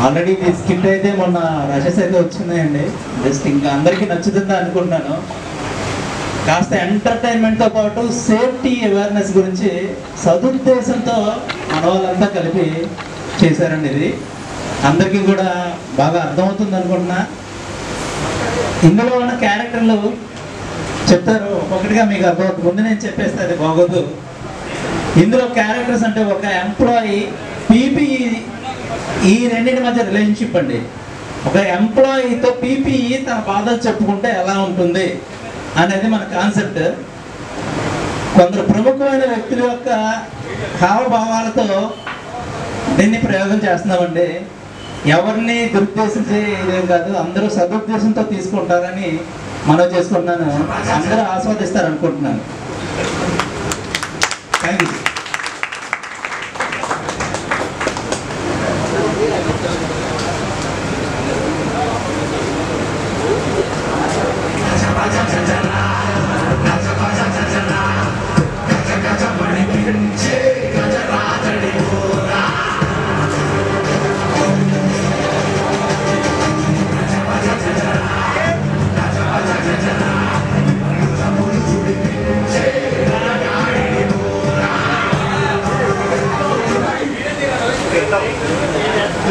Already ఈ skit అయితే మొన్న రషెస్ అయితే వచ్చినాయండి. జస్ట్ ఇంకా అందరికీ నచ్చుతుందా అనుకుంటున్నాను. కాస్త ఎంటర్టైన్మెంట్తో పాటు సేఫ్టీ అవేర్నెస్ గురించి సదుద్దేశంతో మన వాళ్ళంతా కలిపి చేశారండి. ఇది అందరికీ కూడా బాగా అర్థమవుతుంది అనుకుంటున్నా. ఇందులో ఉన్న క్యారెక్టర్లు చెప్తారు ఒక్కొక్కటిగా మీకు అర్థమవుతుంది. ముందు నేను చెప్పేస్తే అది బాగోదు. ఇందులో క్యారెక్టర్స్ అంటే ఒక ఎంప్లాయీ, పీపీఈ, ఈ రెండింటి మధ్య రిలేషన్షిప్ అండి. ఒక ఎంప్లాయీతో పీపీఈ తన బాధలు చెప్పుకుంటే ఎలా ఉంటుంది అనేది మన కాన్సెప్ట్. కొందరు ప్రముఖమైన వ్యక్తుల యొక్క హావభావాలతో దీన్ని ప్రయోగం చేస్తున్నామండి. ఎవరిని దురుద్దేశించే ఇదేం కాదు, అందరూ సదుద్దేశంతో తీసుకుంటారని మనం చేసుకుంటున్నాను. అందరూ ఆస్వాదిస్తారు అనుకుంటున్నాను. Thank you.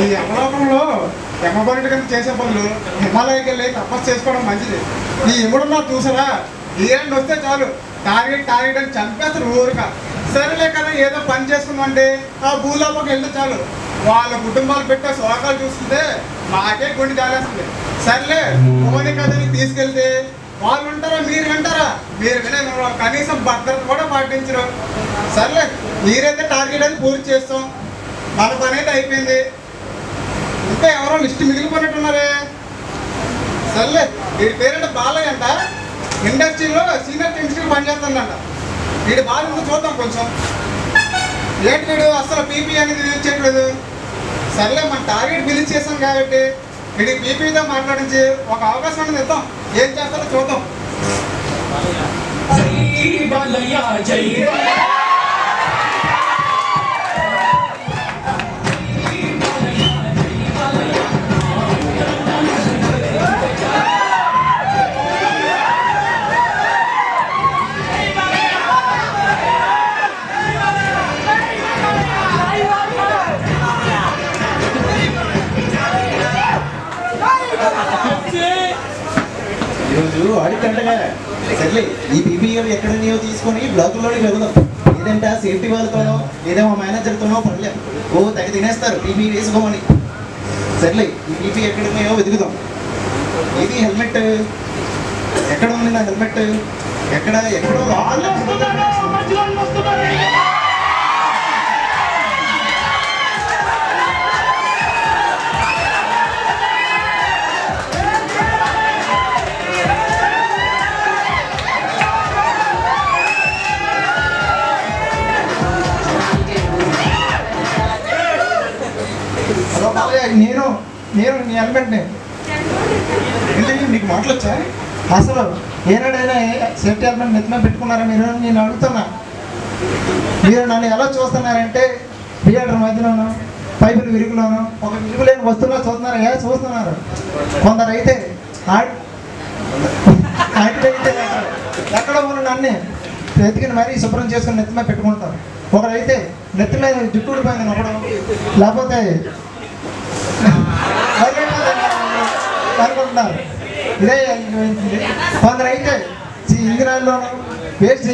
ఈ యమలోకంలో యమబరుడి కింద చేసే పనులు హిమాలయకి వెళ్ళి తపస్సు చేసుకోవడం మంచిది. ఈ యముడున్నా చూసారా, ఈ ఎండ్ వస్తే చాలు టార్గెట్ అని చంపేస్తారు ఊరుక. సరేలే కదా ఏదో పని చేసుకుందామంటే ఆ భూలోపకి వెళ్తే చాలు వాళ్ళ కుటుంబాలు పెట్టే శోకాలు చూస్తుంటే మాకే గుండె జాలేస్తుంది. సరేలే పోనీ కథని తీసుకెళ్తే వాళ్ళు ఉంటారా, మీరు వింటారా? మీరు వినే కనీసం భద్రత కూడా పాటించరు. సర్లే మీరైతే టార్గెట్ అది పూర్తి చేస్తాం, మన పని అయితే అయిపోయింది. ఇంకా ఎవరో లిస్ట్ మిగిలిపోయినట్టున్నారే. సర్లే వీడి పేరంటే బాలయ్య అంట, ఇండస్ట్రీలో సీనియర్ కెమిస్ట్రీ పనిచేస్తుందంట. వీడి బాగా చూద్దాం కొంచెం. ఏంటి వీడు అసలు పీపీ అనేది యూజ్ చేయట్లేదు. సర్లే మన టార్గెట్ బిలీజ్ చేస్తాం కాబట్టి వీడి పీపీతో మాట్లాడించి ఒక అవకాశం అనేది ఇద్దాం. ఏం చేస్తారో చూద్దాం. ఈరోజు అడిగంటగా సర్లే ఈ పీపీఎల్ ఎక్కడ నీయో తీసుకొని బ్లాకుల్లోకి వెళ్దాం. లేదంటే సేఫ్టీ వాళ్ళతోనో లేదా మా మేనేజర్తోనో పడలేం. తెగ తినేస్తారు పీపీ వేసుకోమని. సర్లే ఈ పీపీ ఎక్కడ ఉన్నాయో వెతుకుదాం. ఇది హెల్మెట్ ఎక్కడ ఉంది? నా హెల్మెట్ ఎక్కడో నేను నీ హెల్మెట్ని ఏంటంటే నీకు మాటలొచ్చా? అసలు ఏనాడైనా సేఫ్టీ హెల్మెట్ నెత్తిన పెట్టుకున్నారా మీరు? నేను అడుగుతున్నా. మీరు నన్ను ఎలా చూస్తున్నారంటే థియేటర్ మధ్యలోనూ పైపులు విరుగులోనూ ఒక విరుగులేని వస్తువులో చూస్తున్నారా? చూస్తున్నారు. కొందరు అయితే ఎక్కడ ఉన్న నన్ను ఎత్తుకుని మరీ శుభ్రం చేసుకుని నెత్తిమ పెట్టుకుంటారు. ఒకరైతే నెత్తి మీద జుట్టు ఊడిపోయింది ఒకడు, లేకపోతే అనుకుంటున్నారు. ఇదే కొందరు అయితే ఇంజనీర్లోనూ వేస్ట్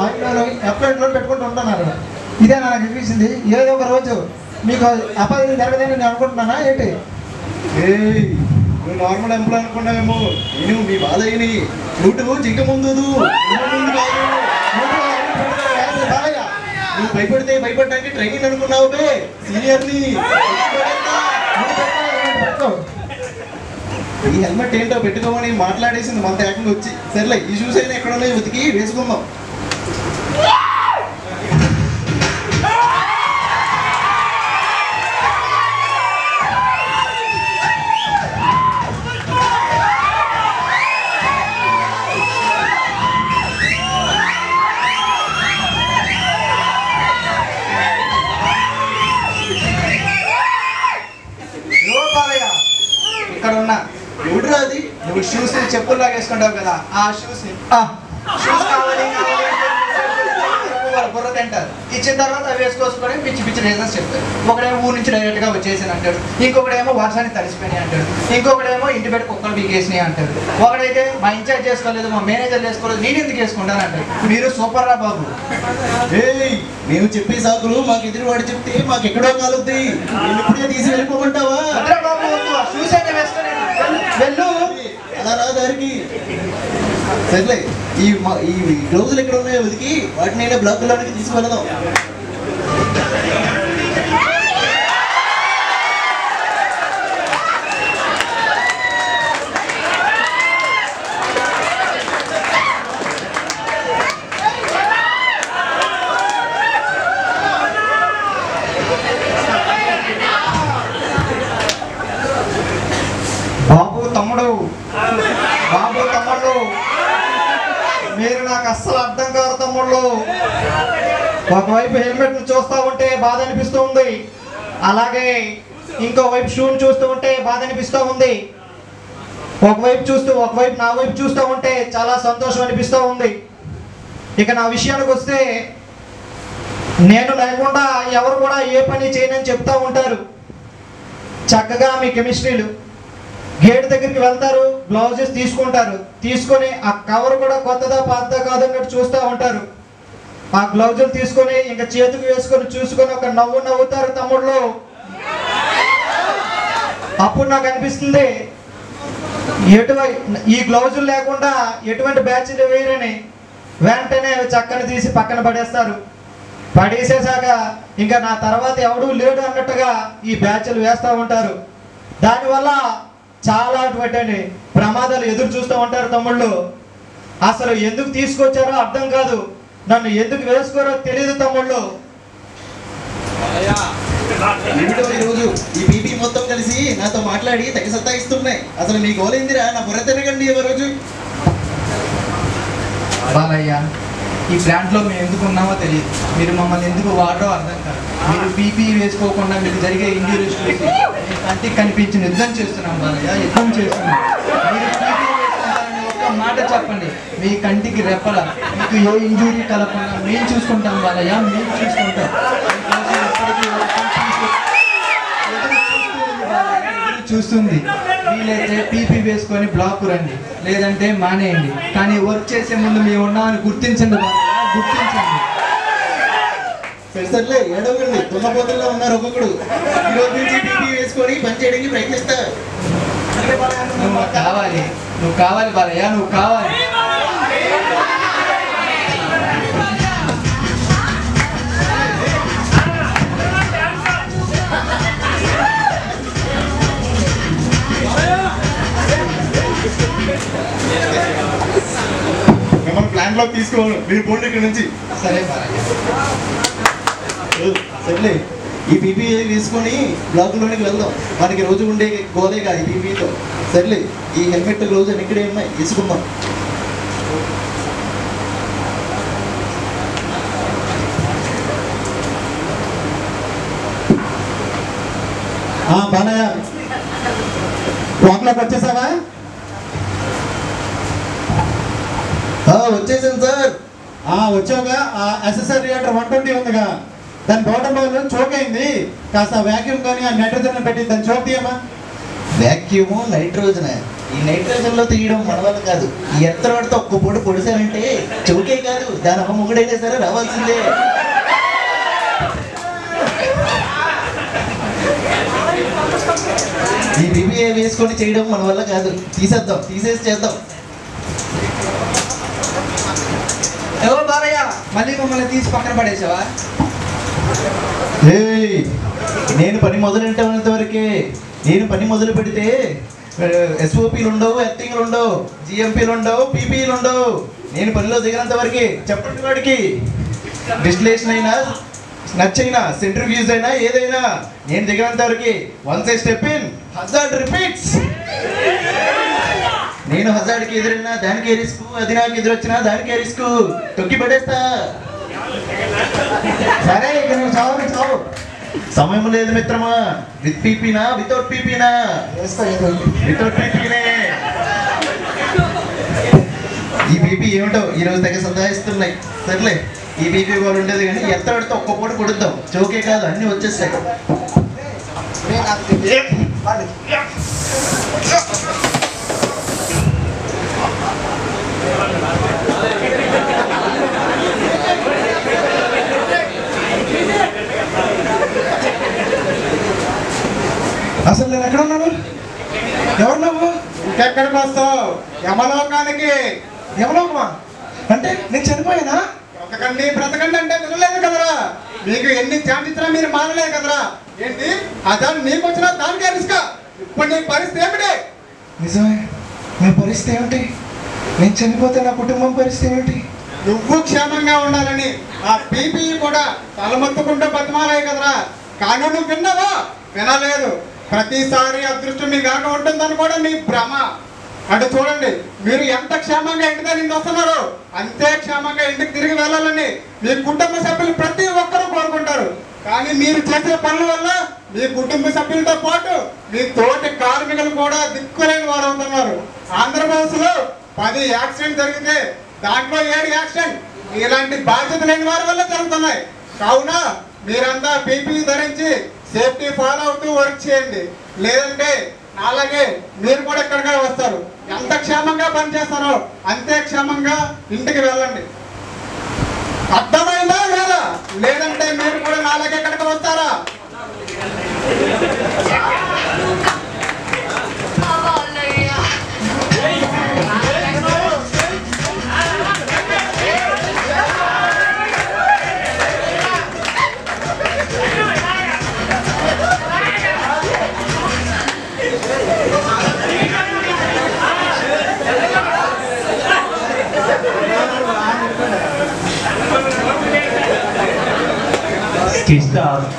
ఆయిల్లోనూ ఎఫ్ఐలో పెట్టుకుంటూ ఉంటున్నారు. ఇదే నాకు అనిపించింది. ఏదో ఒక రోజు మీకు అపాయం జరగదని నేను అనుకుంటున్నానా ఏంటి? నువ్వు నార్మల్ ఎంప్లాయ్ అనుకున్నావేమో. నేను మీ బాధ అయిని నువ్వు జింక ముందు నువ్వు భయపడితే భయపడడానికి ట్రైనింగ్ అనుకున్నావు సీనియర్ని. ఈ హెల్మెట్ ఏంటో పెట్టుకోమని మాట్లాడేసింది మన ఏకంగా వచ్చి. సర్లే ఈ షూస్ అయినా ఎక్కడ ఉన్నాయి వెతికి వేసుకుందాం. ఇక్కడ ఉన్న ఎవడురా అది? నువ్వు షూస్ చెప్పుల్లాగా వేసుకుంటావు కదా ఆ షూస్ షూస్ కావాలి వాళ్ళ బుర్ర తింటారు. ఇచ్చిన తర్వాత అవి వేసుకొసుకొని పిచ్చి పిచ్చి రీజన్స్ చెప్తారు. ఒకడేమో ఊరు నుంచి డైరెక్ట్ గా వచ్చేసాను అంటాడు, ఇంకొకడేమో వర్షానికి తడిసిపోయినాయి అంటాడు, ఇంకొకడేమో ఇంటి బయట కుక్కలు పీకేసినాయి అంటాడు, ఒకడైతే మా ఇన్ఛార్జ్ చేసుకోలేదు, మా మేనేజర్ చేసుకోలేదు, నేను ఎందుకు వేసుకుంటాను అంటాడు. మీరు సూపర్ రా బాబు. ఏయ్, మేము చెప్పే సాకులు మాకు ఎదురు వాడు చెప్తే మాకు ఎక్కడో కాలుద్ది. నేను ఇప్పుడే తీసి వెళ్ళిపోమంటావా? వద్దురా బాబు వద్దు, షూస్ అయితే వేసుకొని వెళ్ళు. అలా రా దారికి. సర్లే, ఈ గ్లౌజులు ఎక్కడ ఉన్నాయో వెతికి వాటిని అయినా బ్లాక్ లోనికి తీసుకువెళదాం. బాబు తమ్ముడు, బాబు తమ్ముళ్ళు, మీరు నాకు అస్సలు అర్థం కాదు తమ్ముళ్ళు. ఒకవైపు హెల్మెట్ చూస్తూ ఉంటే బాధ అనిపిస్తూ ఉంది, అలాగే ఇంకోవైపు షూని చూస్తూ ఉంటే బాధ అనిపిస్తూ ఉంది. ఒకవైపు నా వైపు చూస్తూ ఉంటే చాలా సంతోషం అనిపిస్తూ ఉంది. ఇక నా విషయానికి వస్తే, నేను లేకుండా ఎవరు కూడా ఏ పని చేయనని చెప్తూ ఉంటారు. చక్కగా మీ కెమిస్ట్రీలు గేట్ దగ్గరికి వెళ్తారు, బ్లౌజెస్ తీసుకుంటారు, తీసుకొని ఆ కవర్ కూడా కొత్తదా పాతదా కాదన్నట్టు చూస్తూ ఉంటారు. ఆ గ్లౌజులు తీసుకొని ఇంకా చేతికి వేసుకొని చూసుకొని ఒక నవ్వు నవ్వుతారు తమ్ముళ్ళు. అప్పుడు నాకు అనిపిస్తుంది, ఈ గ్లౌజులు లేకుండా ఎటువంటి బ్యాచ్లు వేయరని. వెంటనే చక్కని తీసి పక్కన పడేస్తారు. పడేసేసాక ఇంకా నా తర్వాత ఎవడూ లేడు అన్నట్టుగా ఈ బ్యాచ్లు వేస్తూ ఉంటారు. దానివల్ల చాలా అటువంటి ప్రమాదాలు ఎదురు చూస్తూ ఉంటారు తమ్ముళ్ళు. అసలు ఎందుకు తీసుకొచ్చారో అర్థం కాదు, నన్ను ఎందుకు వేసుకోరో తెలియదు తమ్ముళ్ళు. ఏమిటో ఈరోజు ఈ బీపీ మొత్తం కలిసి నాతో మాట్లాడి తెగ సత్తాయిస్తున్నాయి. అసలు మీ గోలేందిరా? నా బుర్ర తిరగండి ఏ రోజు. బాలయ్య, ఈ బ్రాండ్లో మేము ఎందుకు ఉన్నామో తెలియదు, మీరు మమ్మల్ని ఎందుకు వాడరో అర్థం కాదు. మీరు పీపీ వేసుకోకుండా మీకు జరిగే ఇంజురీస్ చూసి కంటికి కనిపించి యుద్ధం చేస్తున్నాం బాలయ్య, యుద్ధం చేస్తున్నాం. మీరు పీపీ వేసుకుంటారని ఒక్క మాట చెప్పండి, మీ కంటికి రెప్పల మీకు ఏ ఇంజురీ కలగకుండా మేము చూసుకుంటాం బాలయ్య, మేము చూసుకుంటాం. చూస్తుంది. వీలైతే పీపీ వేసుకొని బ్లాక్ రండి, లేదంటే మానేయండి, కానీ వర్క్ చేసే ముందు మేము ఉన్నామని గుర్తించండి, గుర్తించండి. సరే ఏడవకండి, దున్నపోతుల్లో ఉన్నారు ఒక్కొక్కడు. ఈ రోజు నుంచి పీపీ వేసుకొని పని చేయడానికి ప్రయత్నిస్తా. నువ్వు కావాలి బాలయ్య, నువ్వు కావాలి. మిమ్మల్ని ప్లాన్ లో తీసుకోవాలి, మీరు పోండి ఇక్కడ నుంచి. సరే బాలయ్య. సర్లే, ఈ పీపీ వేసుకొని బ్లాక్లోనికి వెళ్దాం. మనకి రోజు ఉండే గోలేగా ఈ పీపీతో. సర్లే, ఈ హెల్మెట్ గ్లౌజ్ అని ఇక్కడే ఉన్నాయి, తీసుకుందాం. బాలయ్య, బ్లాక్లోకి వచ్చేసావా? వచ్చేసాను సార్. వచ్చావుగా. ఎస్ఎస్ఆర్ రియాక్టర్ 120 ఉందిగా, దాని బాటమ్ చోక్ అయింది. కాస్త వ్యాక్యూమ్ కానీ ఆ నైట్రోజన్ పెట్టి దాన్ని చోక్ తీయమా. వ్యాక్యూము నైట్రోజన్. ఈ నైట్రోజన్ లో తీయడం మన వల్ల కాదు. ఈ ఎత్తరాడితో ఒక్క పొడి పొడిసానంటే చౌకే కాదు, దాని అమ్మ ముగ్గుడైనా సరే రావాల్సిందే. ఈ బీబీఏ వేసుకొని చేయడం మన వల్ల కాదు, తీసేసి చేద్దాం. ఎవరు బాలయ్య, మళ్ళీ మమ్మల్ని తీసి పక్కన పడేసావా? నేను పని మొదలెట్టేంత వరకే. నేను పని మొదలు పెడితే ఎస్ఓపీలు ఉండవు, ఎర్తింగ్లు ఉండవు, జిఎంపీలు ఉండవు, పీపీలు ఉండవు. నేను పనిలో దిగినంత వరకే. చెప్పండి వాడికి, డిస్టిలేషన్ అయినా స్నచ్ అయినా సెంట్రిఫ్యూజ్ అయినా ఏదైనా నేను దిగినంత వరకే. Once I step in, hazard repeats. నేను హజార్డ్కి ఎదురైనా దానికే రిస్క్, అది నాకు ఎదురొచ్చినా దానికే రిస్క్. తొక్కి పడేస్తా. సరే, ఇక నువ్వు చావు. సమయం లేదు మిత్రమా. విత్ పీపీనా వితౌట్ పీపీనా? వితౌట్ పీపీనే. ఈ బీపీ ఏమిటో ఈరోజు తెగ సందాయిస్తున్నాయి. సర్లే, ఈ బీపీ వాళ్ళు ఉండేది కానీ ఎత్తడితో ఒక్క పూట కొడుద్దాం. చోకే కాదు, అన్నీ వచ్చేస్తాయి. అసలు నేను ఎక్కడ ఉన్నాను? ఎవరు నువ్వు? ఇంకెక్కడికి వస్తావు? యమలోకానికి. యమలోకమా అంటే నేను చనిపోయానా? బ్రతకండి బ్రతకండి అంటే వినలేదు కదరా. మీకు ఎన్ని ఛాన్స్ ఇచ్చినా మీరు మానలేదు కదరా. ఏంటి అదాన్ని నీకు వచ్చినా దానికే రిస్క్. ఇప్పుడు నీ పరిస్థితి ఏమిటి? నిజమే, నా పరిస్థితి ఏమిటి? నేను చనిపోతే నా కుటుంబం పరిస్థితి ఏమిటి? నువ్వు క్షేమంగా ఉండాలని ఆ పీపీ కూడా తలమొత్తుకుంటూ బతిమాలే కదరా. కానీ నువ్వు విన్నావా? వినలేదు. ప్రతిసారి అదృష్టం మీ కాక ఉంటుందని కూడా నీ భ్రమ. అంటే చూడండి, మీరు ఎంత క్షేమంగా ఇంటి దగ్గర వస్తున్నారో అంతే క్షేమంగా ఇంటికి తిరిగి వెళ్ళాలని మీ కుటుంబ సభ్యులు ప్రతి ఒక్కరూ కోరుకుంటారు. కానీ మీరు చేసే పనుల వల్ల మీ కుటుంబ సభ్యులతో పాటు మీ తోటి కార్మికులు కూడా దిక్కులేని వారు అవుతున్నారు. ఆంధ్రప్రదేశ్లో 10 యాక్సిడెంట్ జరిగితే దాంట్లో 7 యాక్సిడెంట్ ఇలాంటి బాధ్యత లేని వారి వల్ల జరుగుతున్నాయి. కావున మీరంతా పీపీ ధరించి సేఫ్టీ ఫాలో అవుతూ వర్క్ చేయండి. లేదంటే అలాగే మీరు కూడా ఇక్కడికే వస్తారు. ఎంత క్షేమంగా పనిచేస్తారో అంతే క్షేమంగా ఇంటికి వెళ్ళండి. అర్థమైందా లేదా? లేదంటే మీరు కూడా నాలాగే ఇక్కడికి వస్తారా? Stop.